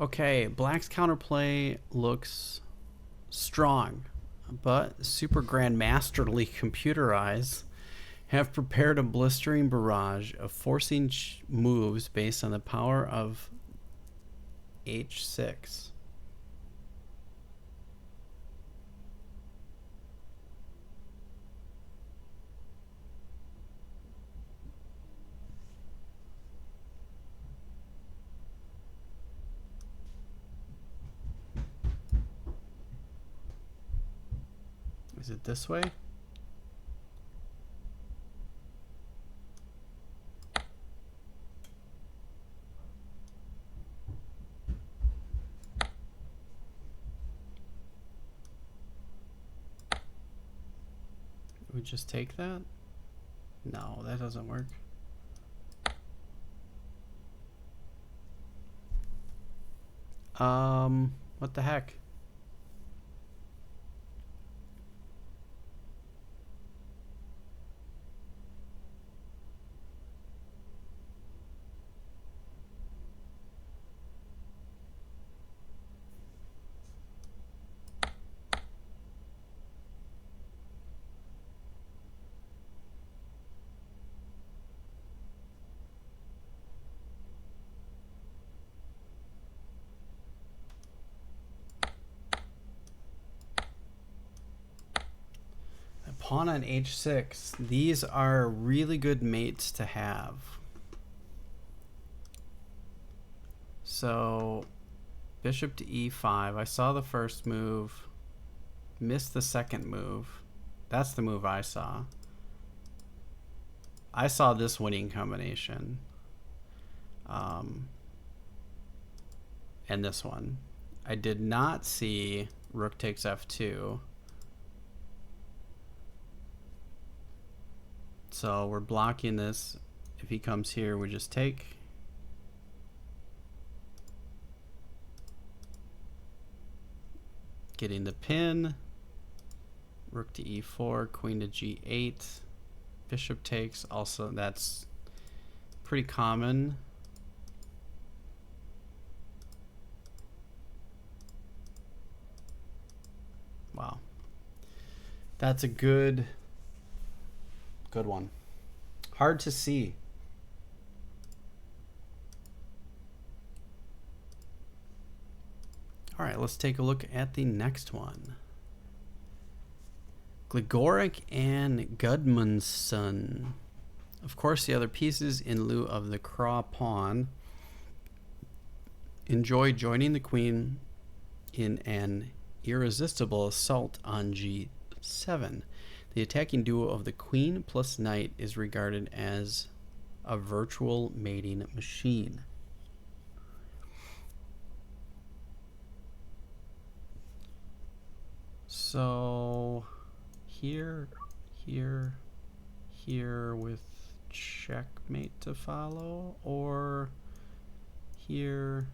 Okay, black's counterplay looks strong, but super grandmasterly computer eyes have prepared a blistering barrage of forcing moves based on the power of h6. Is it this way? We just take that? No, that doesn't work. What the heck? Pawn on h6. These are really good mates to have. So bishop to e5. I saw the first move, missed the second move. That's the move I saw. I saw this winning combination. And this one. I did not see rook takes f2. So we're blocking this. If he comes here, we just take. Getting the pin. Rook to e4, queen to g8. Bishop takes. Also, that's pretty common. Wow. That's a good one. Hard to see. All right, let's take a look at the next one. Gligoric and Gudmundsson. Of course, the other pieces in lieu of the craw pawn enjoy joining the queen in an irresistible assault on g7. The attacking duo of the queen plus knight is regarded as a virtual mating machine. So here with checkmate to follow, or here.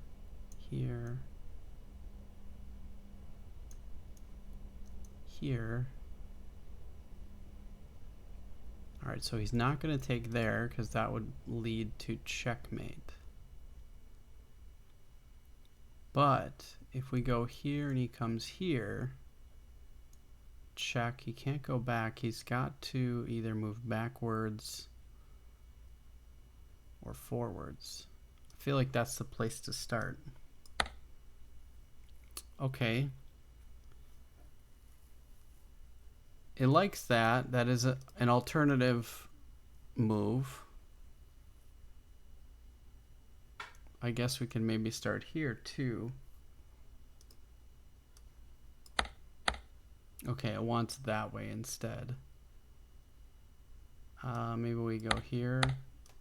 All right, so he's not going to take there because that would lead to checkmate. But if we go here and he comes here, check. He can't go back. He's got to either move backwards or forwards. I feel like that's the place to start. Okay. It likes that. That is an alternative move. I guess we can maybe start here too. Okay, it wants that way instead. Maybe we go here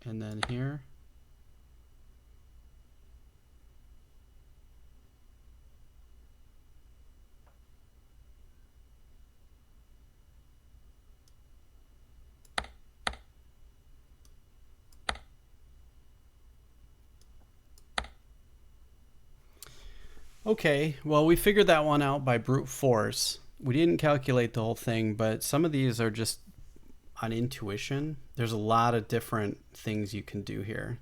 and then here. Okay, well, we figured that one out by brute force. We didn't calculate the whole thing, but some of these are just on intuition. There's a lot of different things you can do here.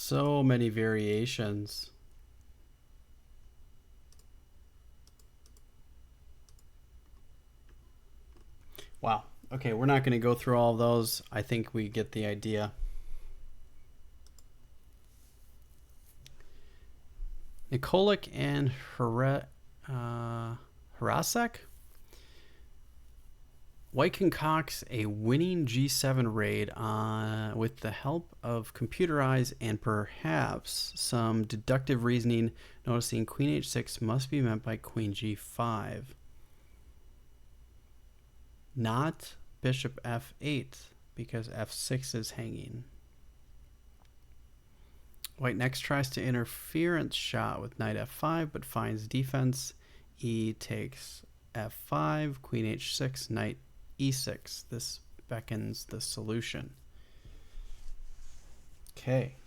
So many variations. Wow. Okay, we're not going to go through all of those. I think we get the idea. Nikolic and Harasek. White concocts a winning G7 raid with the help of computer eyes and perhaps some deductive reasoning, noticing Queen H6 must be met by Queen G5. Not Bishop F8, because F6 is hanging. White next tries to interference shot with Knight F5, but finds defense. E takes F5, Queen H6, Knight E6. This beckons the solution. Okay.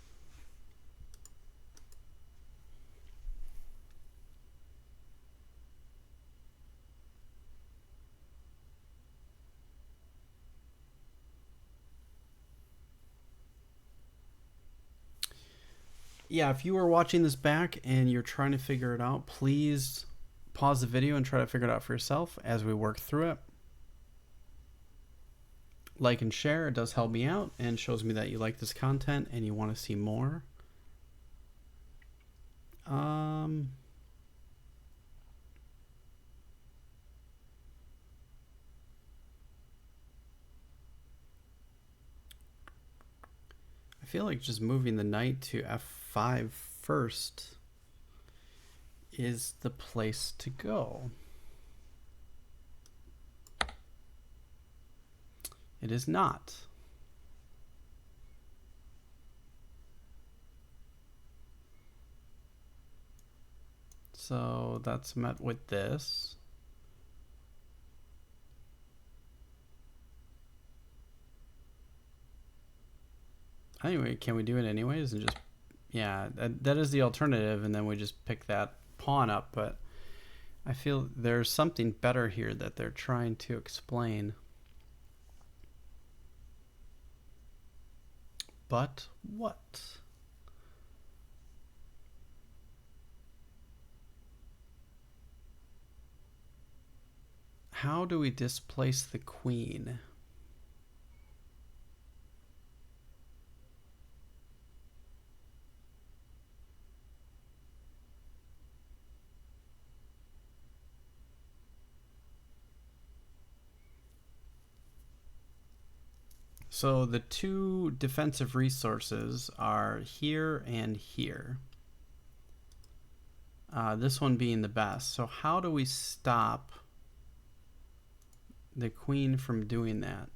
Yeah, if you are watching this back and you're trying to figure it out, please pause the video and try to figure it out for yourself as we work through it. Like and share, it does help me out and shows me that you like this content and you want to see more. I feel like just moving the knight to F5 first is the place to go. It is not. So that's met with this. Anyway, can we do it anyways and just, yeah, that is the alternative, and then we just pick that pawn up, but I feel there's something better here that they're trying to explain. But what? How do we displace the queen? So the two defensive resources are here and here. This one being the best. So how do we stop the queen from doing that?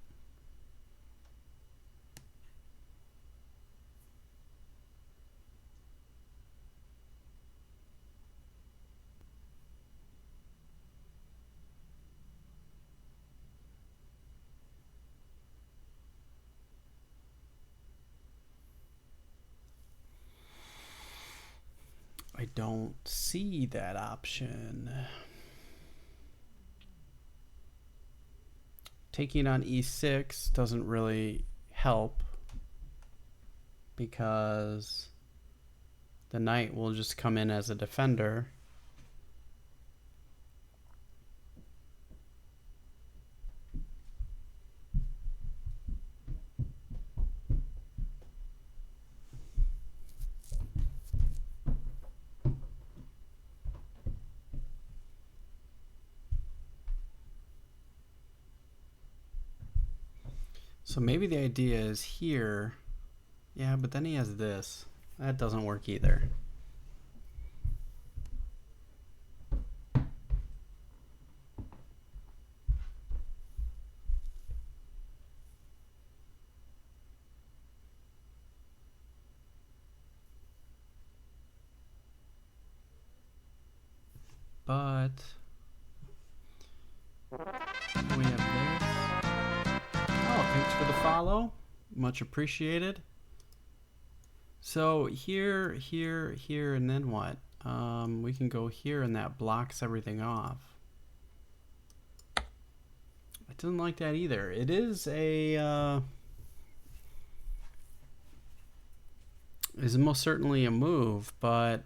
I don't see that option. Taking on E6 doesn't really help because the knight will just come in as a defender. So maybe the idea is here. Yeah, but then he has this. That doesn't work either. But we have this. Oh, thanks for the follow. Much appreciated. So here, here, here, and then what? We can go here and that blocks everything off. I didn't like that either. It is a is most certainly a move, but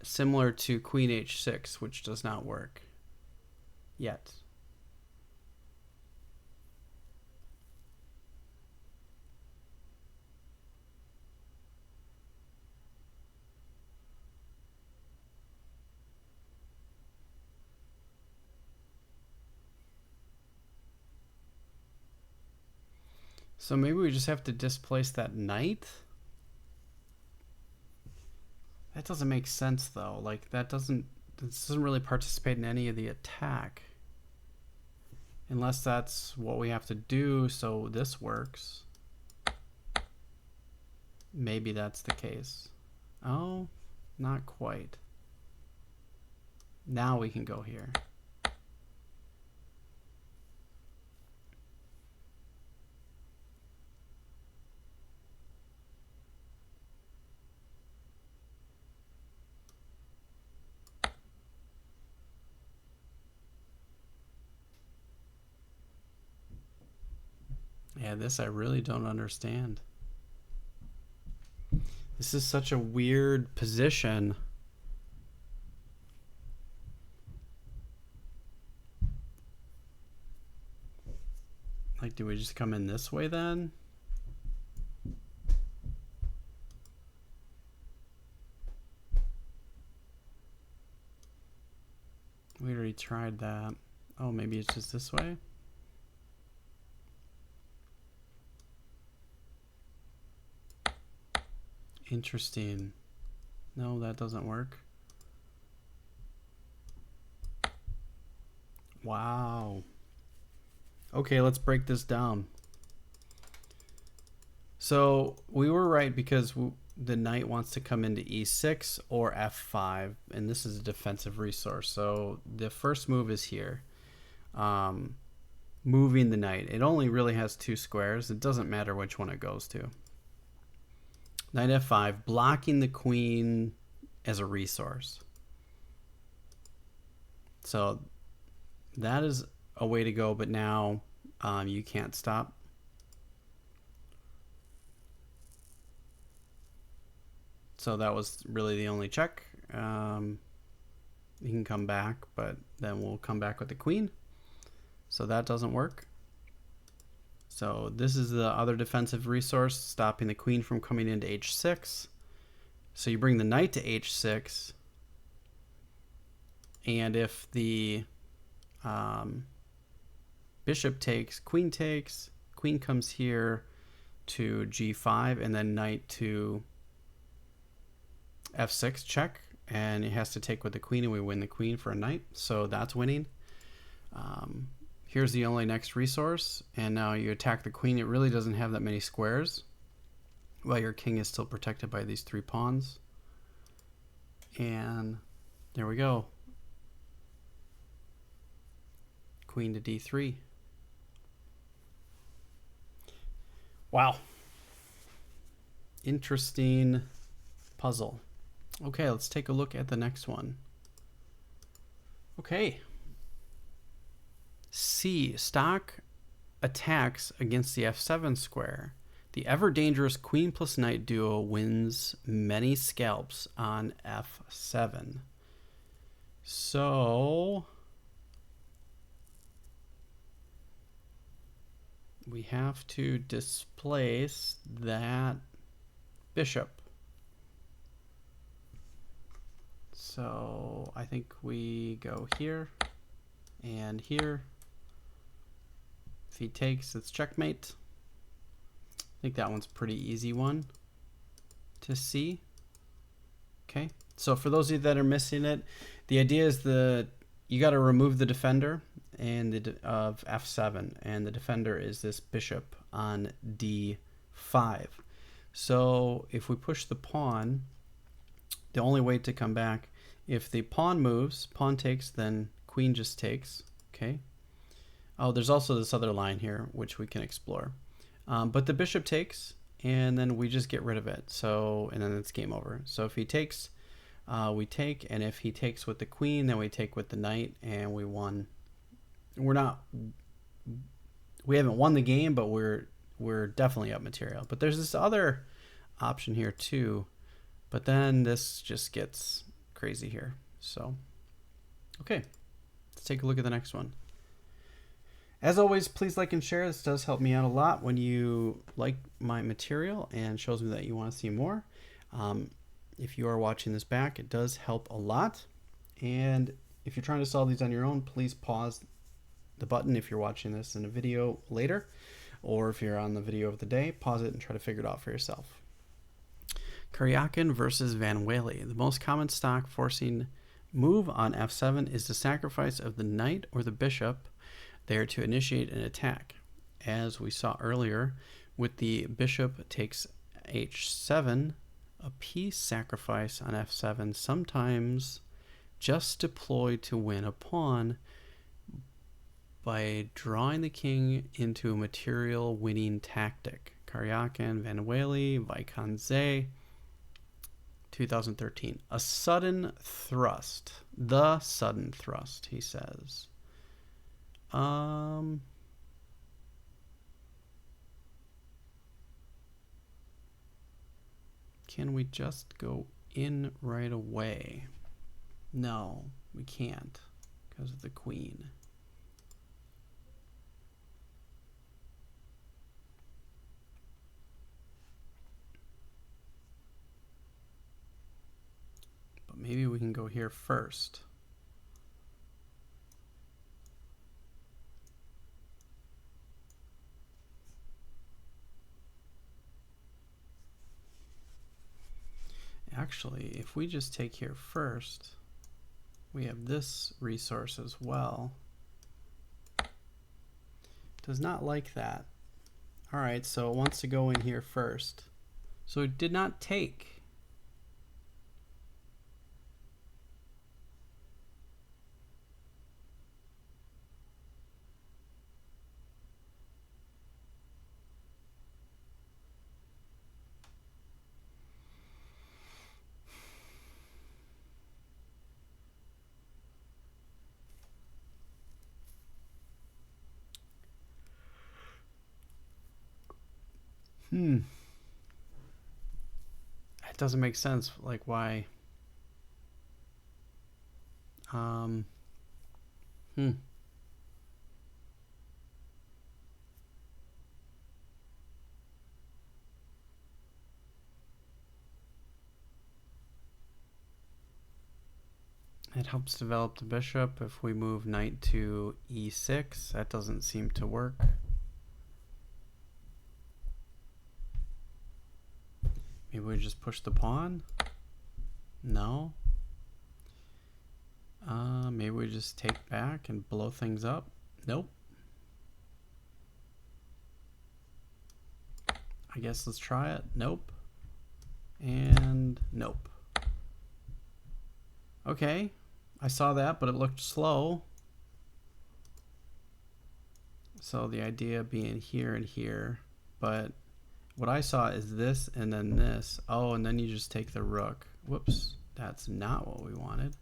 similar to queen h6, which does not work yet. So maybe we just have to displace that knight? That doesn't make sense though. Like this doesn't really participate in any of the attack. Unless that's what we have to do so this works. Maybe that's the case. Oh, not quite. Now we can go here. Yeah, this I really don't understand. This is such a weird position. Like, do we just come in this way then? We already tried that. Oh, maybe it's just this way? Interesting. No, that doesn't work. Wow. Okay, let's break this down. So we were right because the knight wants to come into e6 or f5, and this is a defensive resource. So the first move is here. Moving the knight. It only really has 2 squares. It doesn't matter which one it goes to. Knight f5, blocking the queen as a resource. So that is a way to go, but now you can't stop. So that was really the only check. You can come back, but then we'll come back with the queen. So that doesn't work. So this is the other defensive resource, stopping the queen from coming into h6. So you bring the knight to h6. And if the bishop takes, queen comes here to g5, and then knight to f6 check, and it has to take with the queen, and we win the queen for a knight. So that's winning. Here's the only next resource, and now you attack the queen. It really doesn't have that many squares, while your king is still protected by these 3 pawns. And there we go. Queen to d3. Wow. Interesting puzzle. Okay, let's take a look at the next one. Okay. C. Stock attacks against the f7 square. The ever-dangerous queen plus knight duo wins many scalps on f7. So we have to displace that bishop. So I think we go here and here. If he takes, it's checkmate. I think that one's a pretty easy one to see. Okay, so for those of you that are missing it, the idea is you got to remove the defender and of f7, and the defender is this bishop on d5. So if we push the pawn, the only way to come back, if the pawn moves, pawn takes, then queen just takes. Okay. Oh, there's also this other line here which we can explore, but the bishop takes, and then we just get rid of it. So, and then it's game over. So if he takes, we take, and if he takes with the queen, then we take with the knight, and we won. We haven't won the game, but we're definitely up material. But there's this other option here too, but then this just gets crazy here. So, okay, let's take a look at the next one. As always, please like and share. This does help me out a lot when you like my material and shows me that you want to see more. If you are watching this back, it does help a lot. And if you're trying to solve these on your own, please pause the button if you're watching this in a video later, or if you're on the video of the day, pause it and try to figure it out for yourself. Karyakin versus Van Wely. The most common stock forcing move on f7 is the sacrifice of the knight or the bishop there to initiate an attack. As we saw earlier, with the bishop takes h7, a piece sacrifice on f7 sometimes just deployed to win a pawn by drawing the king into a material winning tactic. Karyakin, Van Wely, Vaikanze, 2013. A sudden thrust. The sudden thrust, he says. Can we just go in right away? No, we can't because of the queen. But maybe we can go here first. Actually, if we just take here first, we have this resource as well. Does not like that. All right, so it wants to go in here first. So it did not take. It doesn't make sense. Like, why? It helps develop the bishop. If we move knight to e6, that doesn't seem to work. Maybe we just push the pawn? No. Maybe we just take back and blow things up? Nope. I guess let's try it. Nope. And nope. Okay. I saw that, but it looked slow. So the idea being here and here, but what I saw is this and then this. Oh, and then you just take the rook. Whoops, that's not what we wanted.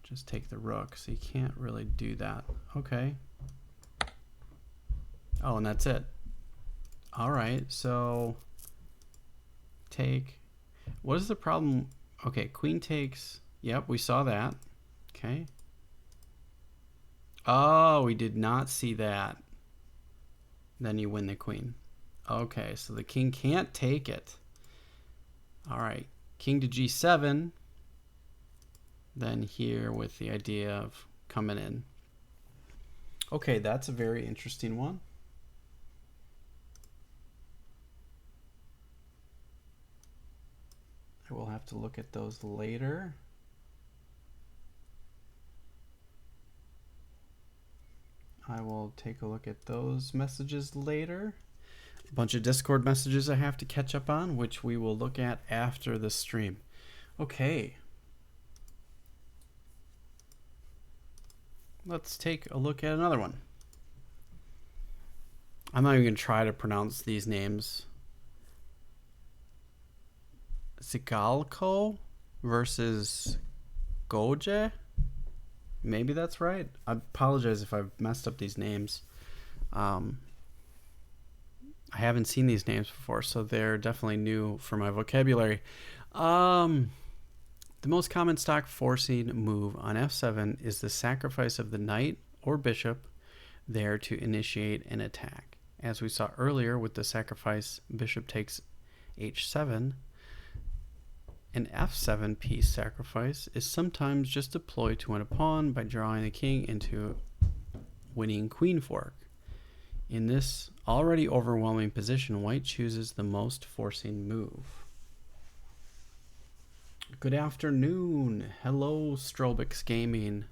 Just take the rook, so you can't really do that. Okay. Oh, and that's it. All right, so take. What is the problem? Okay, queen takes. Yep, we saw that. Okay. Oh, we did not see that. Then you win the queen. Okay, so the king can't take it. All right, king to g7. Then here with the idea of coming in. Okay, that's a very interesting one. I will have to look at those later. I will take a look at those messages later. A bunch of Discord messages I have to catch up on, which we will look at after the stream. Okay. Let's take a look at another one. I'm not even going to try to pronounce these names. Zigalko versus Goje? Maybe that's right. I apologize if I've messed up these names. I I haven't seen these names before, so they're definitely new for my vocabulary. Um, the most common stock forcing move on f7 is the sacrifice of the knight or bishop there to initiate an attack. As we saw earlier with the sacrifice, bishop takes h7. An f7 piece sacrifice is sometimes just deployed to win a pawn by drawing the king into winning queen fork. In this already overwhelming position, white chooses the most forcing move. Good afternoon. Hello, Strobix Gaming.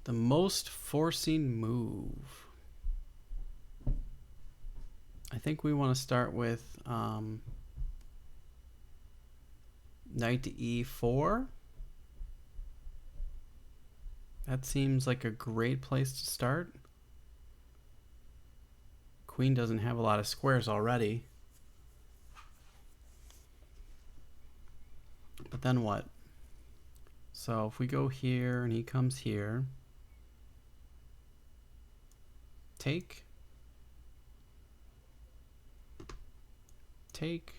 The most forcing move. I think we want to start with knight to e4. That seems like a great place to start. Queen doesn't have a lot of squares already. But then what? So if we go here and he comes here, take, take,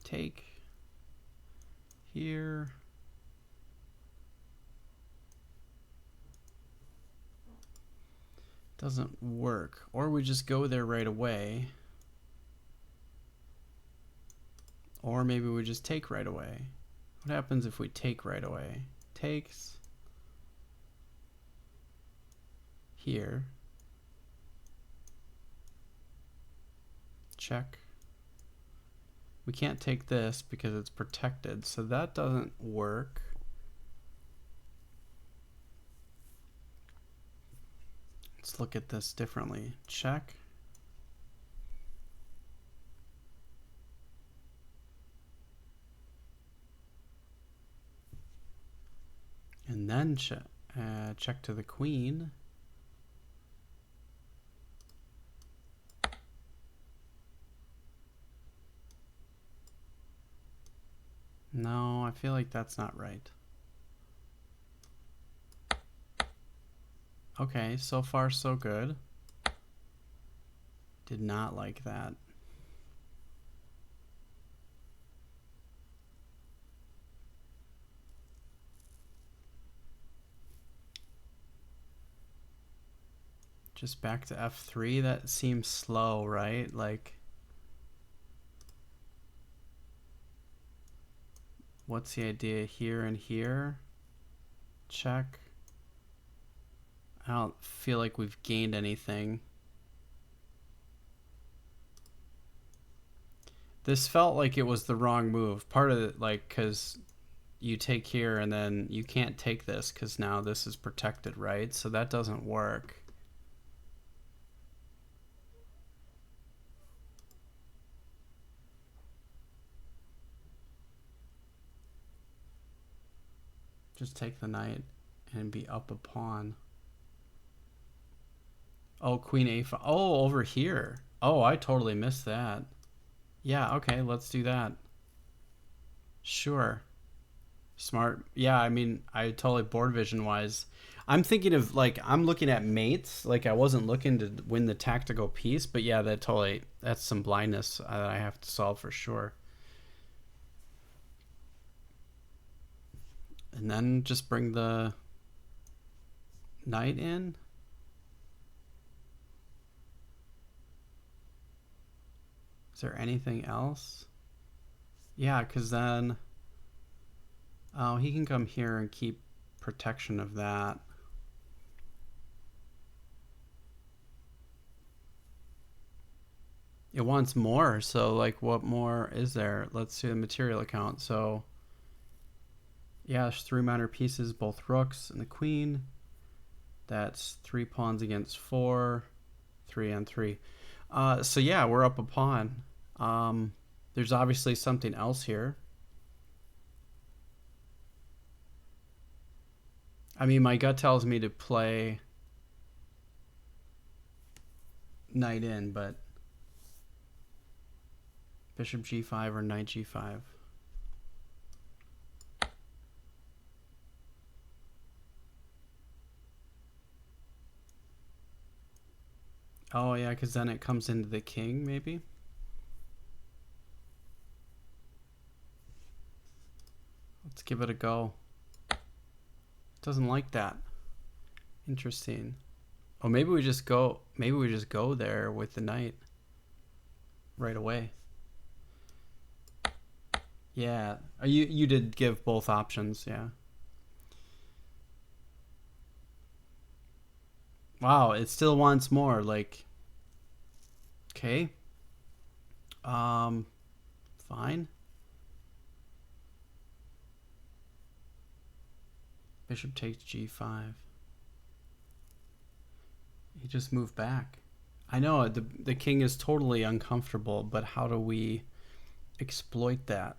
take, here, doesn't work. Or we just go there right away. Or maybe we just take right away. What happens if we take right away? Takes here. Check. We can't take this because it's protected, so that doesn't work. Let's look at this differently. Check. And then check to the queen. No, I feel like that's not right. Okay, so far so good. Did not like that. Just back to f3, that seems slow, right? Like, what's the idea here and here? Check. I don't feel like we've gained anything. This felt like it was the wrong move. Part of it, like, because you take here and then you can't take this because now this is protected, right? So that doesn't work. Just take the knight and be up a pawn. Oh, queen a5. Oh, over here. Oh, I totally missed that. Yeah, okay, let's do that. Sure. Smart. Yeah, I mean, I totally board vision wise. I'm thinking of, like, I'm looking at mates. Like, I wasn't looking to win the tactical piece, but yeah, that's some blindness that I have to solve for sure. And then just bring the knight in. Is there anything else? Yeah, because then... Oh, he can come here and keep protection of that. It wants more, so like what more is there? Let's see the material account. So yeah, there's 3 minor pieces, both rooks and the queen. That's 3 pawns against 4, 3 on 3. So yeah, we're up a pawn. There's obviously something else here. I mean, my gut tells me to play knight in, but bishop g5 or knight g5. Oh yeah, because then it comes into the king, maybe. Let's give it a go. Doesn't like that. Interesting. Oh, maybe we just go. Maybe we just go there with the knight right away. Yeah. You did give both options. Yeah. Wow. It still wants more. Like. Okay. Um. Fine. Bishop takes g5. He just moved back. I know the king is totally uncomfortable, but how do we exploit that?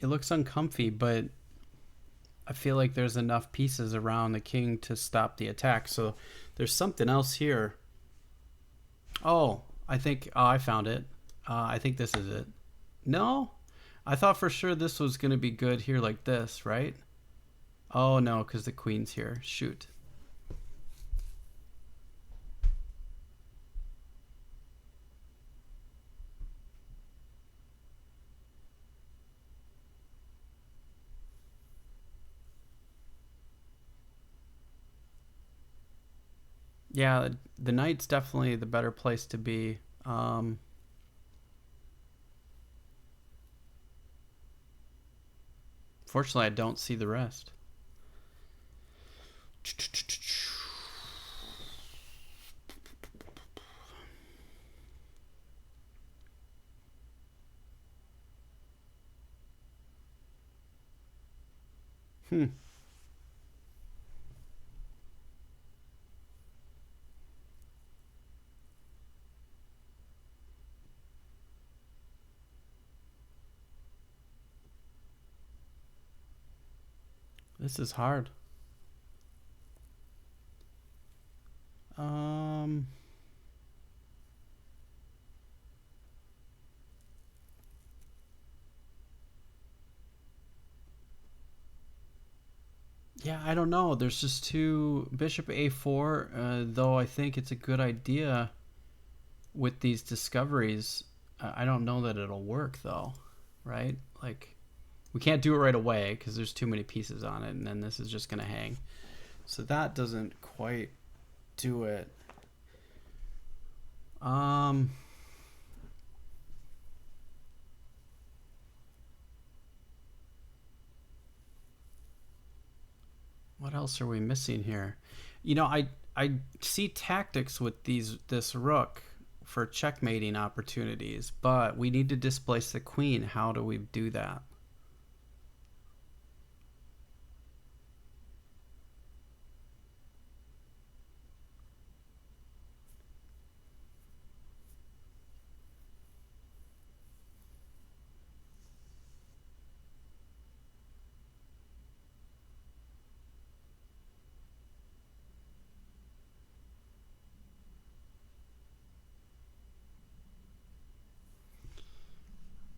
It looks uncomfy, but I feel like there's enough pieces around the king to stop the attack. So there's something else here. Oh, I think I found it. I think this is it. No, I thought for sure this was gonna be good here like this, right? Oh no, because the queen's here. Shoot. Yeah, the knight's definitely the better place to be. Fortunately, I don't see the rest. Hmm. This is hard. Um. Yeah, I don't know. There's just two bishop a4. Though I think it's a good idea with these discoveries. I don't know that it'll work though, right? Like we can't do it right away because there's too many pieces on it, and then this is just gonna hang. So that doesn't quite do it. Um. What else are we missing here? You know, I see tactics with this rook for checkmating opportunities, but we need to displace the queen. How do we do that?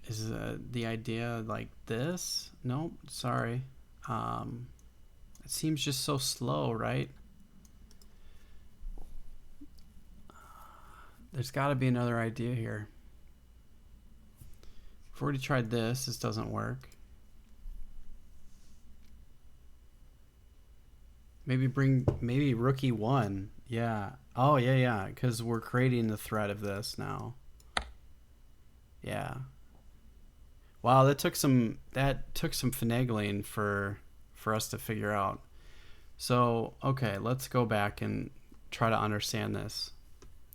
Is the idea like this? Nope, sorry. Um, it seems just so slow, right? There's got to be another idea here. We've already tried this. This doesn't work. Maybe rook e1. Yeah. Oh, yeah, yeah. Because we're creating the threat of this now. Yeah. Wow, that took some finagling for us to figure out. So, okay, let's go back and try to understand this.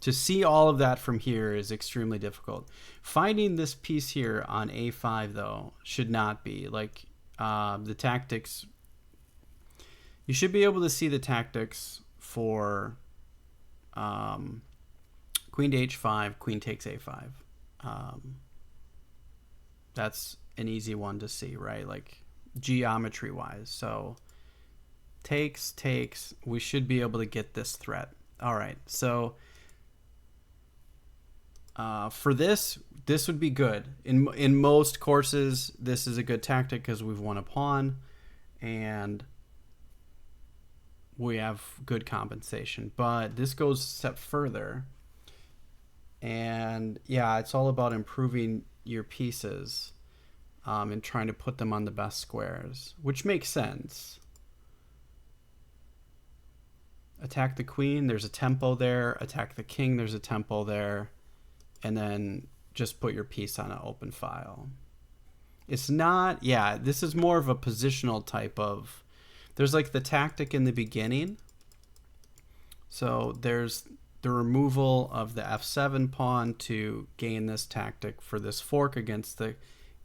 To see all of that from here is extremely difficult. Finding this piece here on a5 though should not be like the tactics. You should be able to see the tactics for queen to h5, queen takes a5. Um, that's an easy one to see, right? Like geometry wise. So takes. We should be able to get this threat. All right. So For this would be good. In most courses, this is a good tactic because we've won a pawn, and we have good compensation. But this goes a step further, and yeah, it's all about improving your pieces, and trying to put them on the best squares, which makes sense. Attack the queen, there's a tempo there. Attack the king, there's a tempo there. And then just put your piece on an open file. It's not, yeah, this is more of a positional type of, there's like the tactic in the beginning. So there's the removal of the f7 pawn to gain this tactic for this fork against the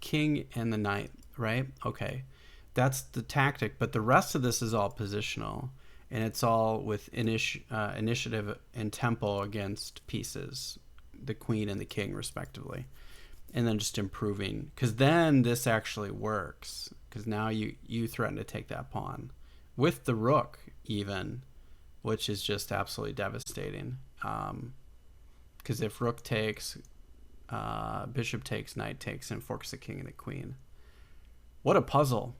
king and the knight, right? Okay, that's the tactic, but the rest of this is all positional, and it's all with initiative and tempo against pieces, the queen and the king respectively, and then just improving, because then this actually works, because now you threaten to take that pawn with the rook even, which is just absolutely devastating, because if rook takes, bishop takes, knight takes, and forks the king and the queen. What a puzzle.